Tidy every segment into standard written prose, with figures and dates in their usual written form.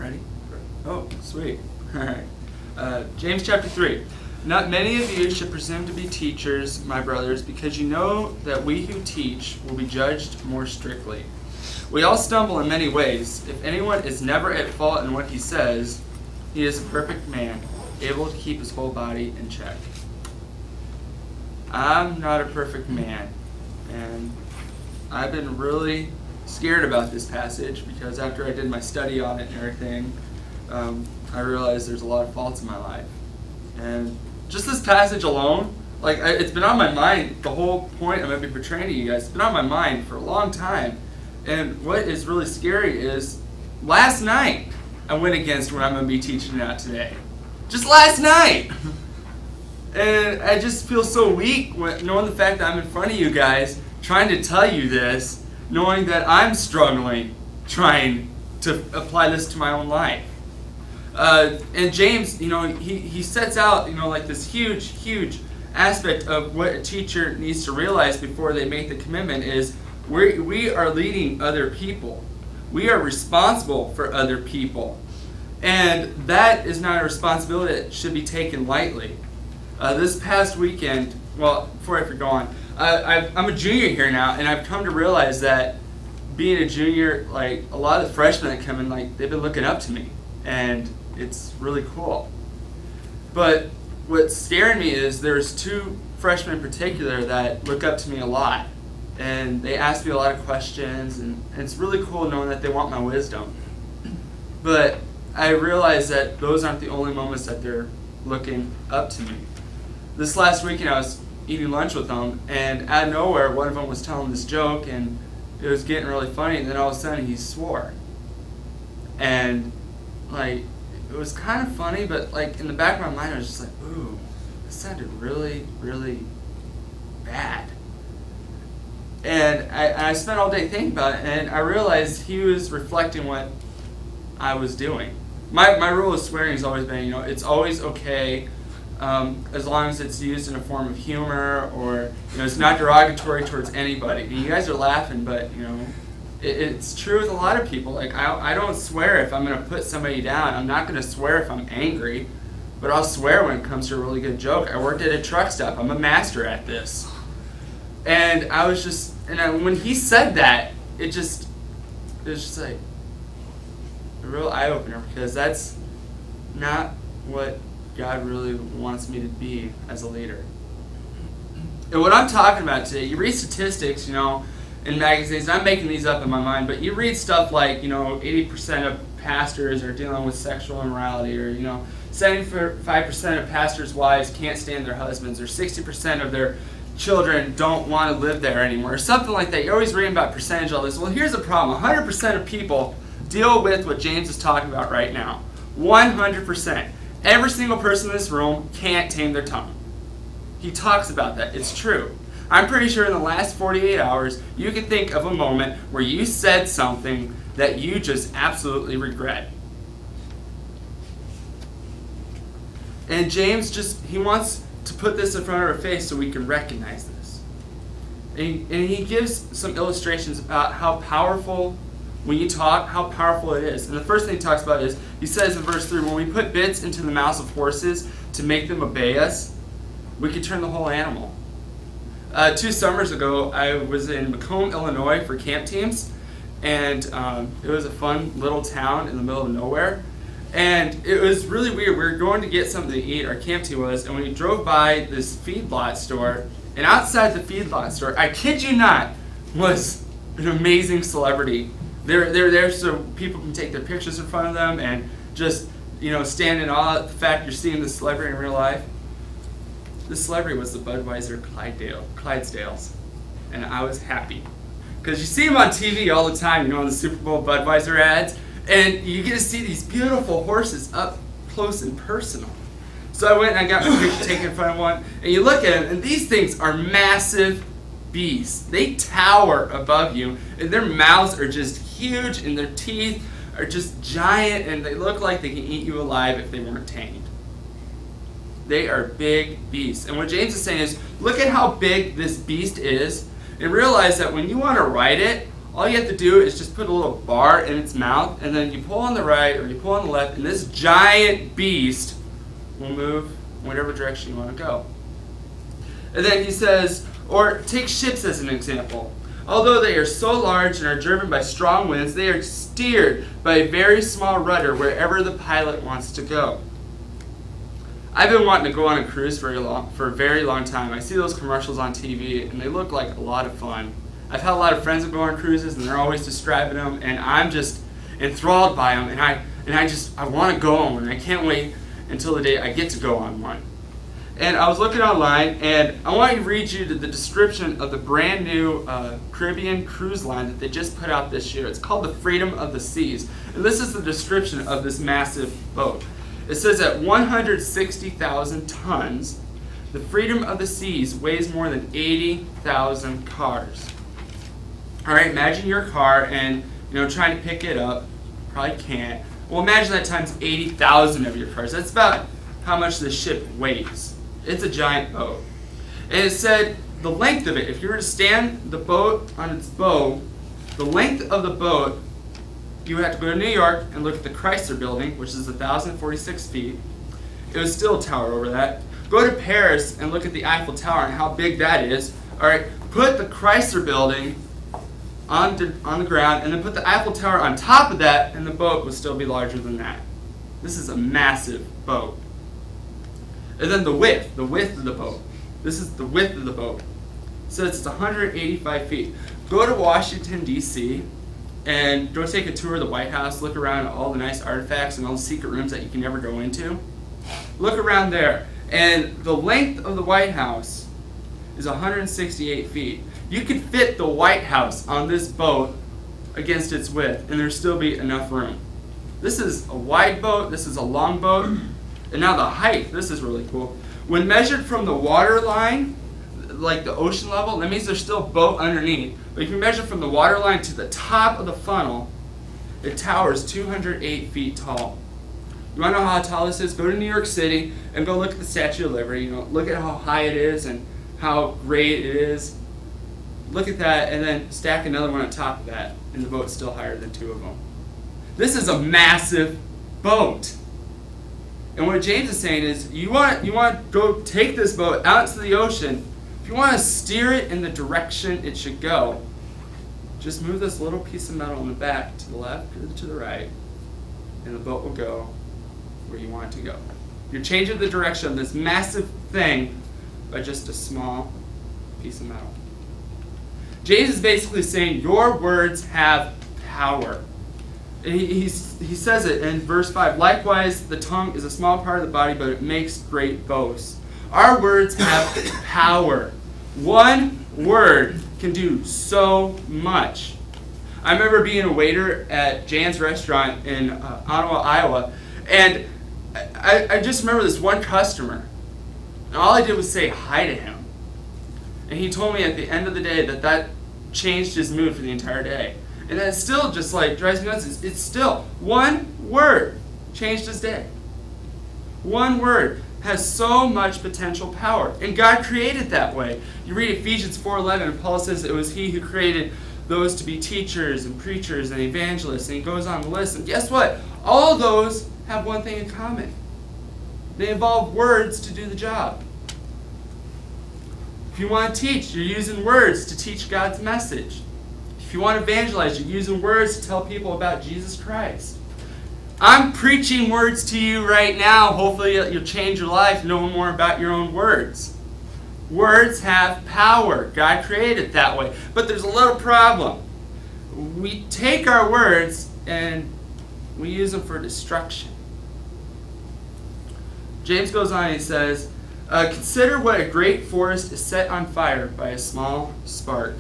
ready? Oh, sweet. All right. James chapter 3. Not many of you should presume to be teachers, my brothers, because you know that we who teach will be judged more strictly. We all stumble in many ways. If anyone is never at fault in what he says, he is a perfect man, able to keep his whole body in check. I'm not a perfect man, and I've been really scared about this passage because after I did my study on it and everything, I realized there's a lot of faults in my life. And just this passage alone, it's been on my mind, the whole point I'm going to be portraying to you guys, it's been on my mind for a long time. And what is really scary is, last night, I went against what I'm going to be teaching out today. Just last night! And I just feel so weak knowing the fact that I'm in front of you guys, trying to tell you this, knowing that I'm struggling, trying to apply this to my own life. And James, he sets out, this huge aspect of what a teacher needs to realize before they make the commitment is we are leading other people. We are responsible for other people. And that is not a responsibility that should be taken lightly. This past weekend, before I go on, I'm a junior here now, and I've come to realize that being a junior, a lot of the freshmen that come in, they've been looking up to me, and it's really cool. But what's scaring me is there's two freshmen in particular that look up to me a lot, and they ask me a lot of questions, and it's really cool knowing that they want my wisdom. But I realize that those aren't the only moments that they're looking up to me. This last weekend I was eating lunch with them, and out of nowhere one of them was telling this joke, and it was getting really funny, and then all of a sudden he swore. And it was kind of funny, but in the back of my mind I was just like, ooh, this sounded really, really bad. And I spent all day thinking about it, and I realized he was reflecting what I was doing. My rule of swearing has always been, it's always okay as long as it's used in a form of humor or it's not derogatory towards anybody. And you guys are laughing, but it's true with a lot of people. I don't swear if I'm going to put somebody down. I'm not going to swear if I'm angry, but I'll swear when it comes to a really good joke. I worked at a truck stop. I'm a master at this. And I was just, when he said that, it was just like a real eye-opener, because that's not what God really wants me to be as a leader. And what I'm talking about today, you read statistics, in magazines, I'm making these up in my mind, but you read stuff like, 80% of pastors are dealing with sexual immorality, or, 75% of pastors' wives can't stand their husbands, or 60% of their children don't want to live there anymore, or something like that. You're always reading about percentage, all this. Well, here's the problem. 100% of people deal with what James is talking about right now. 100%. Every single person in this room can't tame their tongue. He talks about that. It's true. I'm pretty sure in the last 48 hours, you can think of a moment where you said something that you just absolutely regret. And James he wants to put this in front of our face so we can recognize this. And he gives some illustrations about how powerful, when you talk, how powerful it is. And the first thing he talks about is, he says in verse 3, when we put bits into the mouths of horses to make them obey us, we could turn the whole animal. 2 summers ago, I was in Macomb, Illinois for camp teams, and it was a fun little town in the middle of nowhere. And it was really weird. We were going to get something to eat, our camp team was, and we drove by this feedlot store, and outside the feedlot store, I kid you not, was an amazing celebrity. They're there so people can take their pictures in front of them and just, stand in awe at the fact you're seeing the celebrity in real life. The celebrity was the Budweiser Clydesdales, and I was happy. Because you see them on TV all the time, on the Super Bowl Budweiser ads, and you get to see these beautiful horses up close and personal. So I went and I got my picture taken in front of one, and you look at them, and these things are massive beasts. They tower above you, and their mouths are just huge, and their teeth are just giant, and they look like they can eat you alive if they weren't tamed. They are big beasts. And what James is saying is, look at how big this beast is, and realize that when you want to ride it, All you have to do is just put a little bar in its mouth, and then you pull on the right or you pull on the left, and this giant beast will move in whatever direction you want to go. And then he says, or take ships as an example. Although they are so large and are driven by strong winds, they are steered by a very small rudder wherever the pilot wants to go. I've been wanting to go on a cruise for a very long time. I see those commercials on TV, and they look like a lot of fun. I've had a lot of friends that go on cruises, and they're always describing them, and I'm just enthralled by them, and I want to go on one, and I can't wait until the day I get to go on one. And I was looking online, and I want to read you the description of the brand new Caribbean cruise line that they just put out this year. It's called the Freedom of the Seas, and this is the description of this massive boat. It says at 160,000 tons, the Freedom of the Seas weighs more than 80,000 cars. All right, imagine your car and trying to pick it up. Probably can't. Well, imagine that times 80,000 of your cars. That's about how much the ship weighs. It's a giant boat. And it said the length of it, if you were to stand the boat on its bow, the length of the boat, you would have to go to New York and look at the Chrysler Building, which is 1,046 feet. It was still a tower over that. Go to Paris and look at the Eiffel Tower and how big that is. All right, put the Chrysler Building on the ground, and then put the Eiffel Tower on top of that, and the boat would still be larger than that. This is a massive boat. And then the width of the boat. This is the width of the boat. So it's 185 feet. Go to Washington, D.C., and go take a tour of the White House. Look around at all the nice artifacts and all the secret rooms that you can never go into. Look around there. And the length of the White House is 168 feet. You could fit the White House on this boat against its width, and there'd still be enough room. This is a wide boat. This is a long boat. And now the height, this is really cool. When measured from the water line, like the ocean level, that means there's still a boat underneath. But if you measure from the water line to the top of the funnel, it towers 208 feet tall. You want to know how tall this is? Go to New York City and go look at the Statue of Liberty. Look at how high it is and how great it is. Look at that, and then stack another one on top of that, and the boat's still higher than two of them. This is a massive boat. And what James is saying is, you want to go take this boat out to the ocean. If you want to steer it in the direction it should go, just move this little piece of metal in the back to the left or to the right, and the boat will go where you want it to go. You're changing the direction of this massive thing by just a small piece of metal. James is basically saying your words have power. He says it in verse 5. Likewise, the tongue is a small part of the body, but it makes great boasts. Our words have power. One word can do so much. I remember being a waiter at Jan's restaurant in Ottawa, Iowa, and I just remember this one customer, and all I did was say hi to him. And he told me at the end of the day that changed his mood for the entire day. And that still just drives me nuts. It's still one word changed his day. One word has so much potential power. And God created that way. You read Ephesians 4:11, and Paul says it was He who created those to be teachers and preachers and evangelists. And he goes on the list. And guess what? All of those have one thing in common. They involve words to do the job. If you want to teach, you're using words to teach God's message. If you want to evangelize, you're using words to tell people about Jesus Christ. I'm preaching words to you right now. Hopefully you'll change your life knowing more about your own words. Words have power. God created it that way. But there's a little problem. We take our words and we use them for destruction. James goes on and he says, consider what a great forest is set on fire by a small spark.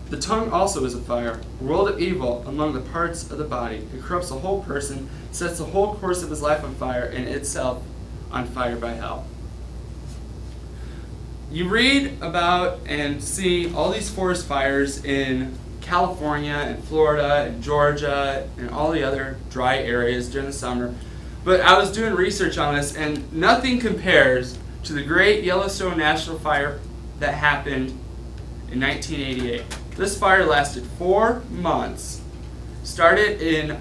The tongue also is a fire, a world of evil among the parts of the body. It corrupts the whole person, sets the whole course of his life on fire, and itself on fire by hell. You read about and see all these forest fires in California and Florida and Georgia and all the other dry areas during the summer. But I was doing research on this, and nothing compares to the great Yellowstone National Fire that happened in 1988. This fire lasted 4 months, started in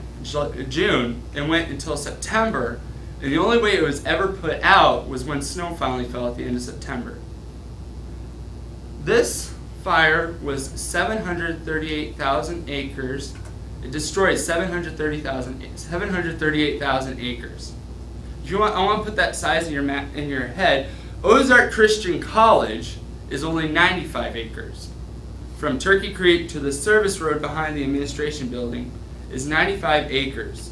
June and went until September, and the only way it was ever put out was when snow finally fell at the end of September. This fire was 738,000 acres. It destroyed 738,000 acres. If you want, I want to put that size in your head. Ozark Christian College is only 95 acres. From Turkey Creek to the service road behind the administration building is 95 acres.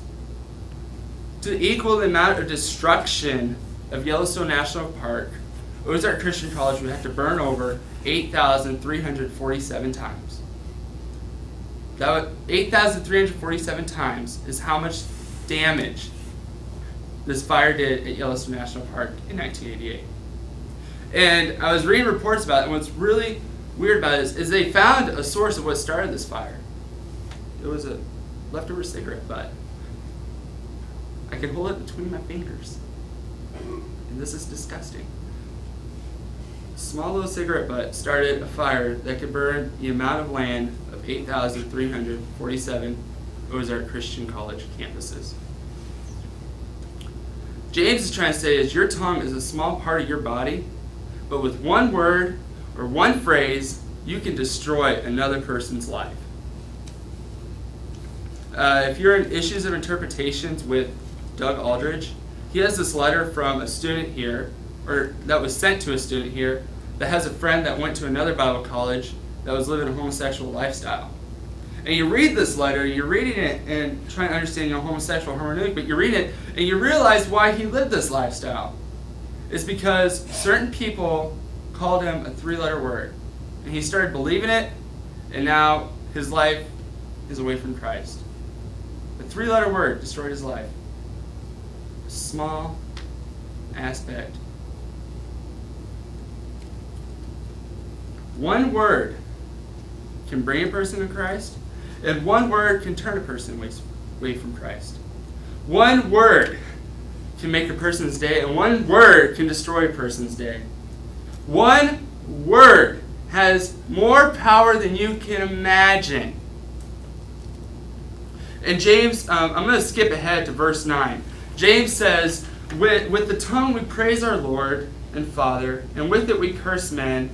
To equal the amount of destruction of Yellowstone National Park, Ozark Christian College would have to burn over 8,347 times. 8,347 times is how much damage this fire did at Yellowstone National Park in 1988. And I was reading reports about it, and what's really weird about it is they found a source of what started this fire. It was a leftover cigarette butt. I can hold it between my fingers. And this is disgusting. A small little cigarette butt started a fire that could burn the amount of land of 8,347 Ozark Christian College campuses. James is trying to say is your tongue is a small part of your body, but with one word or one phrase, you can destroy another person's life. If you're in issues of interpretations with Doug Aldridge, he has this letter from a student here, or that was sent to a student here, that has a friend that went to another Bible college that was living a homosexual lifestyle. And you read this letter, you're reading it and trying to understand homosexual hermeneutic, but you read it and you realize why he lived this lifestyle. It's because certain people called him a 3-letter word. And he started believing it, and now his life is away from Christ. A 3-letter word destroyed his life. A small aspect. One word can bring a person to Christ, and one word can turn a person away from Christ. One word can make a person's day, and one word can destroy a person's day. One word has more power than you can imagine. And James, I'm going to skip ahead to verse 9. James says, with the tongue we praise our Lord and Father, and with it we curse men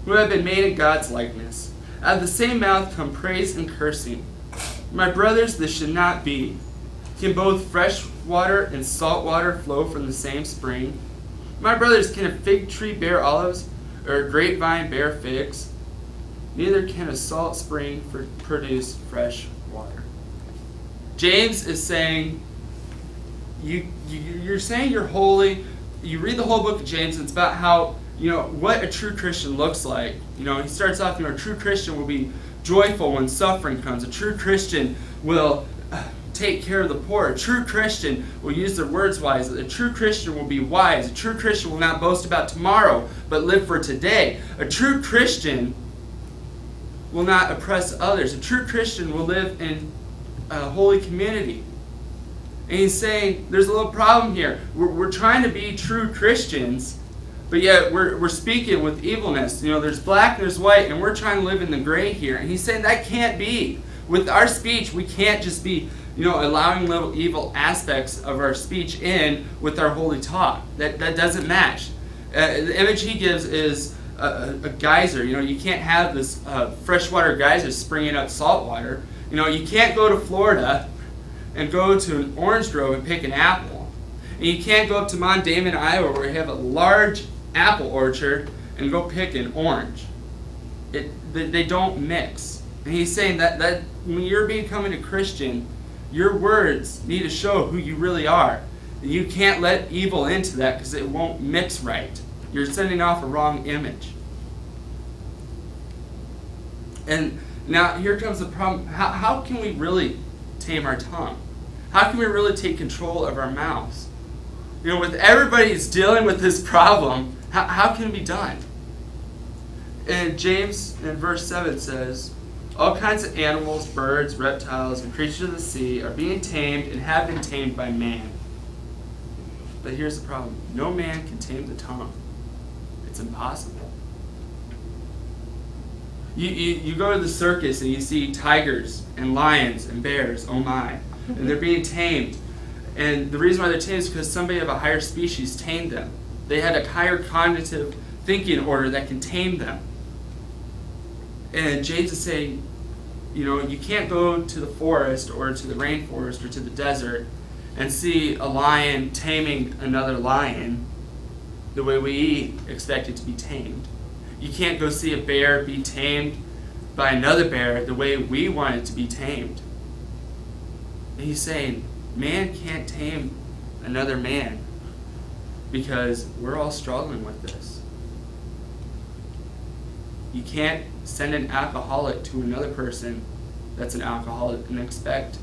who have been made in God's likeness. Out of the same mouth come praise and cursing. My brothers, this should not be. Can both fresh water and salt water flow from the same spring? My brothers, can a fig tree bear olives, or a grapevine bear figs? Neither can a salt spring produce fresh water. James is saying, you're saying you're holy. You read the whole book of James, and it's about how, what a true Christian looks like. He starts off, a true Christian will be joyful when suffering comes. A true Christian will take care of the poor. A true Christian will use their words wisely. A true Christian will be wise. A true Christian will not boast about tomorrow, but live for today. A true Christian will not oppress others. A true Christian will live in a holy community. And he's saying, there's a little problem here. We're trying to be true Christians, but yet we're speaking with evilness. There's black and there's white, and we're trying to live in the gray here. And he's saying that can't be. With our speech, we can't just be allowing little evil aspects of our speech in with our holy talk. That doesn't match. The image he gives is a geyser. You can't have this freshwater geyser springing up salt water. You can't go to Florida and go to an orange grove and pick an apple. And you can't go up to Mount Damon, Iowa, where you have a large apple orchard, and go pick an orange. They don't mix. And he's saying that when you're becoming a Christian, your words need to show who you really are. You can't let evil into that because it won't mix right. You're sending off a wrong image. And now here comes the problem. How can we really tame our tongue? How can we really take control of our mouths? With everybody's dealing with this problem, how can it be done? And James in verse 7 says, all kinds of animals, birds, reptiles, and creatures of the sea are being tamed and have been tamed by man. But here's the problem. No man can tame the tongue. It's impossible. You go to the circus and you see tigers and lions and bears, oh my, and they're being tamed. And the reason why they're tamed is because somebody of a higher species tamed them. They had a higher cognitive thinking order that can tame them. And James is saying, you can't go to the forest or to the rainforest or to the desert and see a lion taming another lion the way we expect it to be tamed. You can't go see a bear be tamed by another bear the way we want it to be tamed. And he's saying, man can't tame another man because we're all struggling with this. You can't send an alcoholic to another person that's an alcoholic and expect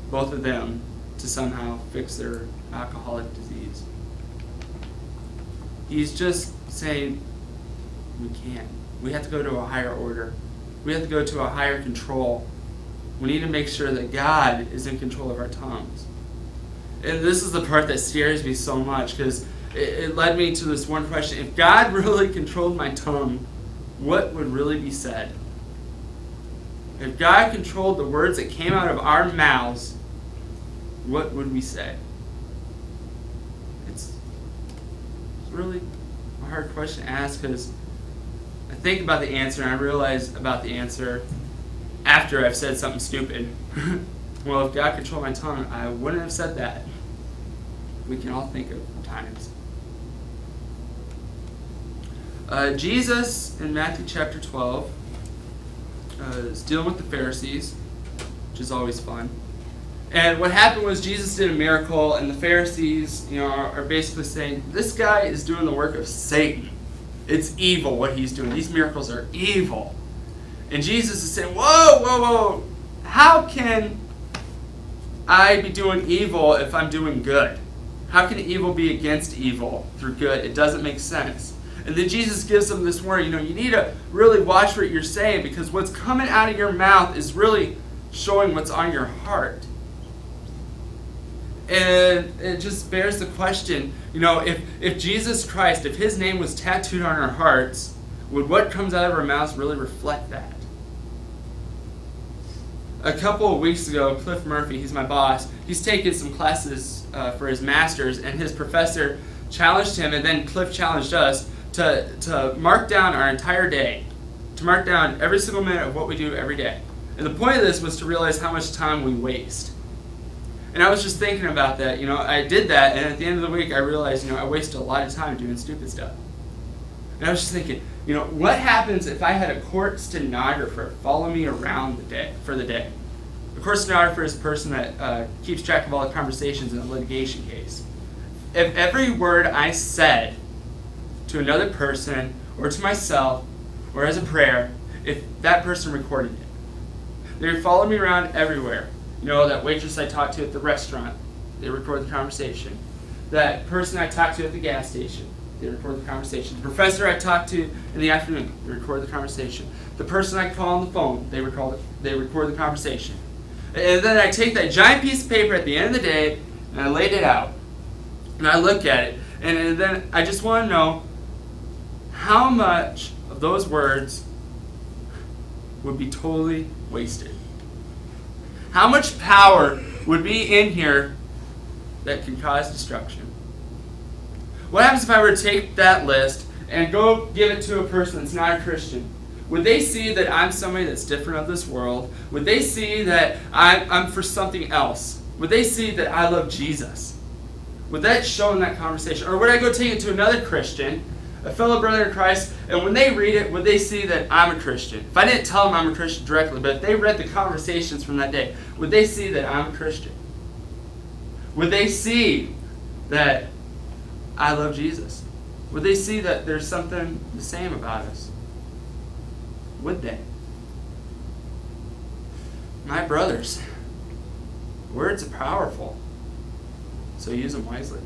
both of them to somehow fix their alcoholic disease. He's just saying, we can't. We have to go to a higher order. We have to go to a higher control. We need to make sure that God is in control of our tongues. And this is the part that scares me so much, because it led me to this one question. If God really controlled my tongue, what would really be said? If God controlled the words that came out of our mouths, what would we say? It's really a hard question to ask, because I think about the answer and I realize about the answer after I've said something stupid. Well, if God controlled my tongue, I wouldn't have said that. We can all think of times. Jesus in Matthew chapter 12 is dealing with the Pharisees, which is always fun. And what happened was Jesus did a miracle, and the Pharisees, are basically saying, this guy is doing the work of Satan. It's evil what he's doing. These miracles are evil. And Jesus is saying, whoa. How can I be doing evil if I'm doing good? How can evil be against evil through good? It doesn't make sense. And then Jesus gives them this warning, you need to really watch what you're saying, because what's coming out of your mouth is really showing what's on your heart. And it just bears the question, if Jesus Christ, if his name was tattooed on our hearts, would what comes out of our mouths really reflect that? A couple of weeks ago, Cliff Murphy, he's my boss, he's taken some classes for his master's, and his professor challenged him, and then Cliff challenged us to mark down our entire day, to mark down every single minute of what we do every day. And the point of this was to realize how much time we waste. And I was just thinking about that. I did that, and at the end of the week, I realized, I wasted a lot of time doing stupid stuff. And I was just thinking, what happens if I had a court stenographer follow me around for the day? A court stenographer is a person that keeps track of all the conversations in a litigation case. If every word I said to another person, or to myself, or as a prayer, if that person recorded it, they would follow me around everywhere. That waitress I talked to at the restaurant, they record the conversation. That person I talked to at the gas station, they record the conversation. The professor I talked to in the afternoon, they record the conversation. The person I call on the phone, they record the conversation. And then I take that giant piece of paper at the end of the day, and I laid it out. And I look at it, and then I just want to know how much of those words would be totally wasted. How much power would be in here that can cause destruction? What happens if I were to take that list and go give it to a person that's not a Christian? Would they see that I'm somebody that's different of this world? Would they see that I'm for something else? Would they see that I love Jesus? Would that show in that conversation? Or would I go take it to another Christian, a fellow brother in Christ, and when they read it, would they see that I'm a Christian? If I didn't tell them I'm a Christian directly, but if they read the conversations from that day, would they see that I'm a Christian? Would they see that I love Jesus? Would they see that there's something the same about us? Would they? My brothers, words are powerful, so use them wisely.